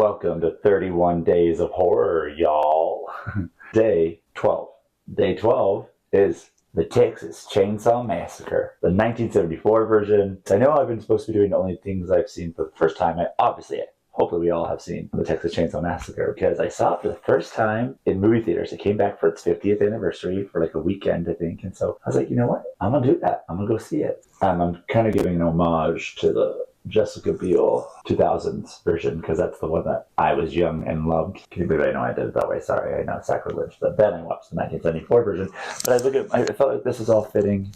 Welcome to 31 Days of Horror, y'all. Day 12. Day 12 is the Texas Chainsaw Massacre, the 1974 version. I know I've been supposed to be doing the only things I've seen for the first time. Hopefully we all have seen the Texas Chainsaw Massacre because I saw it for the first time in movie theaters. It came back for its 50th anniversary for like a weekend, I think. And so I was like, you know what? I'm going to do that. I'm going to go see it. I'm kind of giving an homage to the Jessica Biel 2000s version because that's the one that I was young and loved. Can you believe I know I did it that way? Sorry, I know it's sacrilege. But then I watched the 1974 version. But I felt like this is all fitting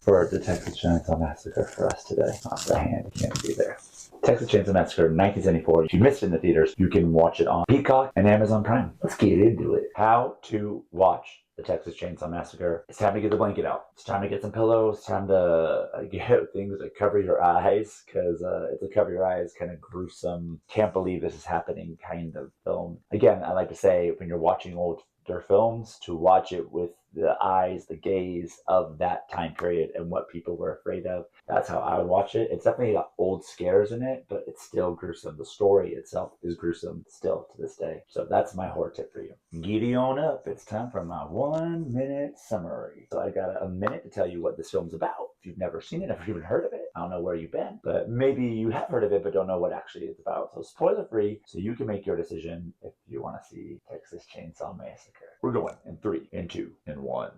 for the Texas Chainsaw Massacre for us today. Off the hand, you can't be there. Texas Chainsaw Massacre 1974. If you missed it in the theaters, you can watch it on Peacock and Amazon Prime. Let's get into it. How to watch the Texas Chainsaw Massacre. It's time to get the blanket out. It's time to get some pillows. It's time to get things to cover your eyes because it's a cover your eyes kind of gruesome, can't believe this is happening kind of film. Again, I like to say when you're watching older films to watch it with the eyes, the gaze of that time period and what people were afraid of. That's how I would watch it. It's definitely got old scares in it, but it's still gruesome. The story itself is gruesome still to this day. So that's my horror tip for you. Giddy on up. It's time for my 1-minute summary. So I got a minute to tell you what this film's about. If you've never seen it, if you've even heard of it, I don't know where you've been, but maybe you have heard of it but don't know what actually it's about. So spoiler free, so you can make your decision if you want to see Texas Chainsaw Massacre. We're going in 3, in 2, in 1.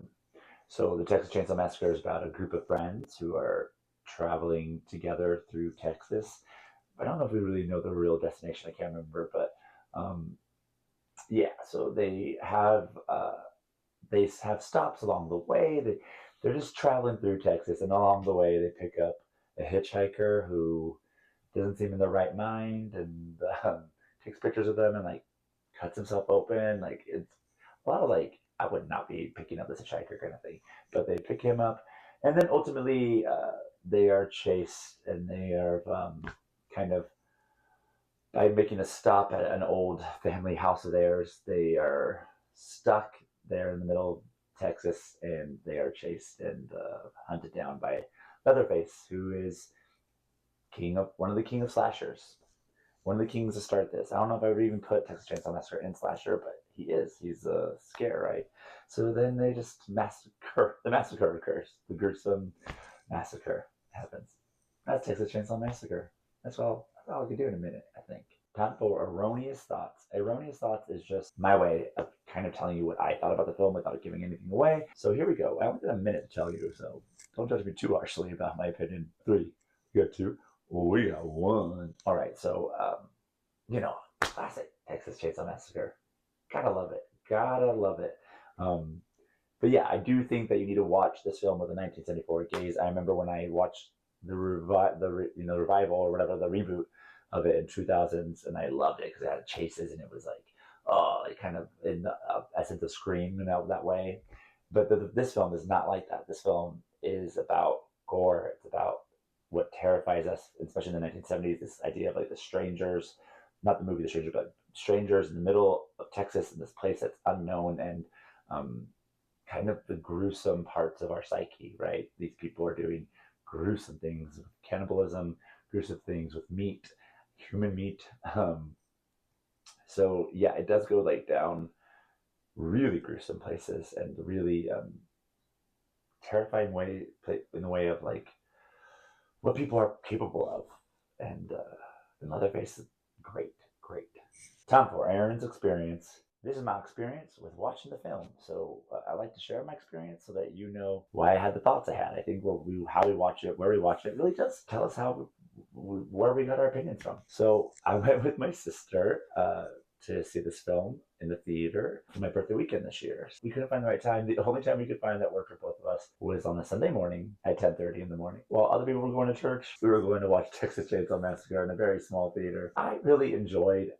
So the Texas Chainsaw Massacre is about a group of friends who are traveling together through Texas. I don't know if we really know the real destination. I can't remember, but yeah. So they have stops along the way. They're just traveling through Texas, and along the way they pick up a hitchhiker who doesn't seem in the right mind, and takes pictures of them and like cuts himself open. Like it's a lot of like I would not be picking up this hitchhiker kind of thing, but they pick him up, and then ultimately they are chased, and they are kind of by making a stop at an old family house of theirs. They are stuck there in the middle of Texas, and they are chased and hunted down by Leatherface, who is one of the king of slashers. One of the kings to start this. I don't know if I would even put Texas Chainsaw Massacre in slasher, but he is. He's a scare, right? So then they just massacre. The massacre occurs. The gruesome massacre happens. That's Texas Chainsaw Massacre. That's all I can do in a minute, I think. Time for Erroneous Thoughts. Erroneous Thoughts is just my way of kind of telling you what I thought about the film without giving anything away. So here we go. I only got a minute to tell you, so don't judge me too harshly about my opinion. 3, you got 2. We got 1. All right, so classic Texas Chainsaw Massacre. Gotta love it. Gotta love it. But yeah, I do think that you need to watch this film with a 1974 gaze. I remember when I watched the revival or whatever, the reboot of it in 2000s, and I loved it because it had chases, and it was like, oh, it kind of in the essence of Scream, that way. But this film is not like that. This film is about gore. It's about what terrifies us, especially in the 1970s, this idea of like the strangers, not the movie The Stranger, but strangers in the middle of Texas in this place that's unknown, and kind of the gruesome parts of our psyche, right? These people are doing gruesome things with cannibalism, gruesome things with meat, human meat. So yeah, it does go like down really gruesome places and really terrifying way in the way of like what people are capable of. And Leatherface is great. Time for Aaron's experience. This is my experience with watching the film. So I like to share my experience so that you know why I had the thoughts I had. I think how we watch it, where we watch it, really does tell us where we got our opinions from. So I went with my sister to see this film in the theater for my birthday weekend this year. We couldn't find the right time. The only time we could find that worked for both of us was on a Sunday morning at 10:30 in the morning. While other people were going to church, we were going to watch Texas Chainsaw Massacre in a very small theater. I really enjoyed.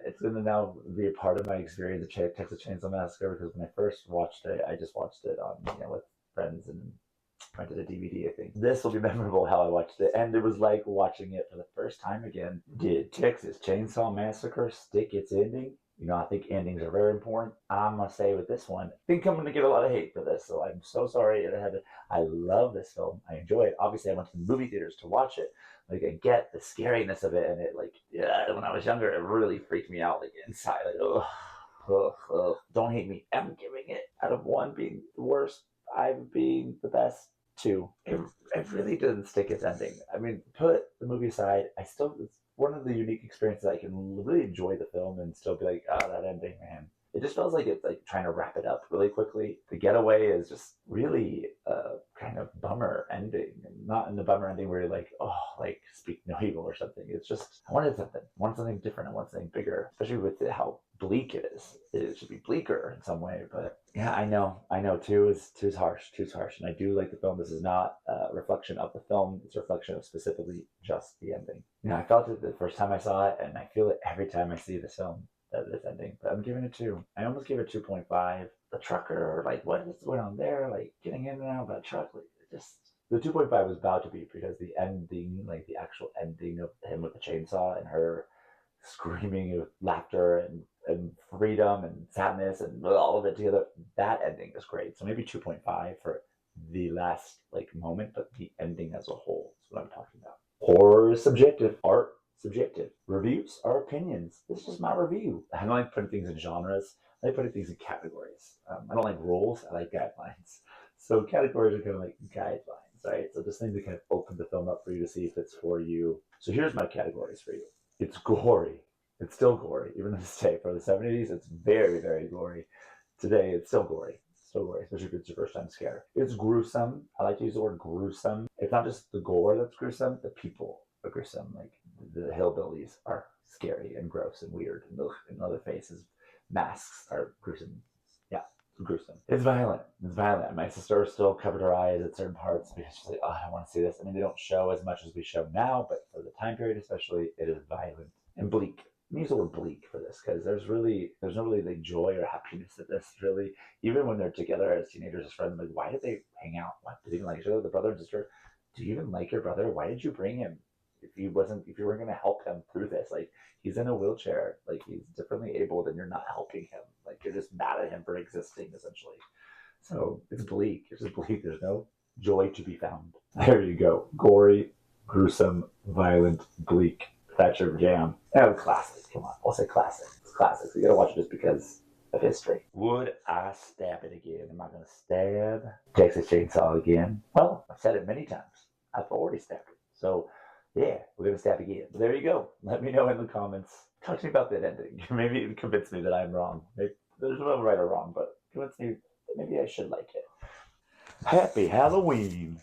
It's going to now be a part of my experience of Texas Chainsaw Massacre because when I first watched it, I just watched it on with friends and rented a DVD, I think. This will be memorable how I watched it, and it was like watching it for the first time again. Did Texas Chainsaw Massacre stick its ending? I think endings are very important. I'm gonna say with this one, I think I'm gonna get a lot of hate for this, so I'm so sorry. I love this film. I enjoy it. Obviously, I went to the movie theaters to watch it. Like I get the scariness of it, and it like yeah. When I was younger, it really freaked me out. Like inside, like don't hate me. I'm giving it out of one being the worst, five being the best. Two. It really didn't stick its ending. I mean, put the movie aside. It's one of the unique experiences I can really enjoy the film and still be like, oh, that ending, man. It just feels like it's like trying to wrap it up really quickly. The getaway is just really a kind of bummer ending, and not in the bummer ending where you're like, oh, like speak no evil or something. It's just I wanted something, I wanted something different, I wanted something bigger, especially with how bleak it is. It should be bleaker in some way, but yeah, I know. Two is harsh. Two's harsh, and I do like the film. This is not a reflection of the film. It's a reflection of specifically just the ending. I felt it the first time I saw it, and I feel it every time I see this film. This ending, but I'm giving it two. I almost gave it 2.5. The trucker, like, what is going on there? Like, getting in and out of that truck, like, it just the 2.5 was about to be because the ending, like the actual ending of him with the chainsaw and her screaming with laughter and freedom and sadness and all of it together. That ending is great. So maybe 2.5 for the last like moment, but the ending as a whole is what I'm talking about. Horror is subjective. Art subjective. Reviews are opinions. This is just my review. I don't like putting things in genres. I like putting things in categories. I don't like rules. I like guidelines. So categories are kind of like guidelines, right? So just things that kind of open the film up for you to see if it's for you. So here's my categories for you. It's gory. It's still gory, even to this day. For the 70s, it's very, very gory. Today, it's still gory. Still gory, especially if it's your first time scare. It's gruesome. I like to use the word gruesome. It's not just the gore that's gruesome, the people are gruesome. Like the hillbillies are scary and gross and weird, and other faces, masks are gruesome. Yeah, gruesome. It's violent. It's violent. My sister still covered her eyes at certain parts because she's like, "Oh, I don't want to see this." I mean, they don't show as much as we show now, but for the time period, especially, it is violent and bleak. I use the word bleak for this because there's no really like joy or happiness in this really. Even when they're together as teenagers as friends, like why did they hang out? Why did they even like each other? The brother and sister. Do you even like your brother? Why did you bring him? If you weren't gonna help him through this, like he's in a wheelchair, like he's differently abled, and you're not helping him. Like you're just mad at him for existing essentially. So it's bleak. It's just bleak. There's no joy to be found. There you go. Gory, gruesome, violent, bleak. That's your jam. Oh, classic. Come on. I'll say classic. It's classic. So you gotta watch it just because of history. Would I stab it again? Am I gonna stab Texas Chainsaw again? Well, I've said it many times. I've already stabbed it. So yeah, we're gonna stab again. But there you go. Let me know in the comments. Talk to me about that ending. Maybe convince me that I'm wrong. Maybe there's no right or wrong, but convince me that maybe I should like it. Happy Halloween.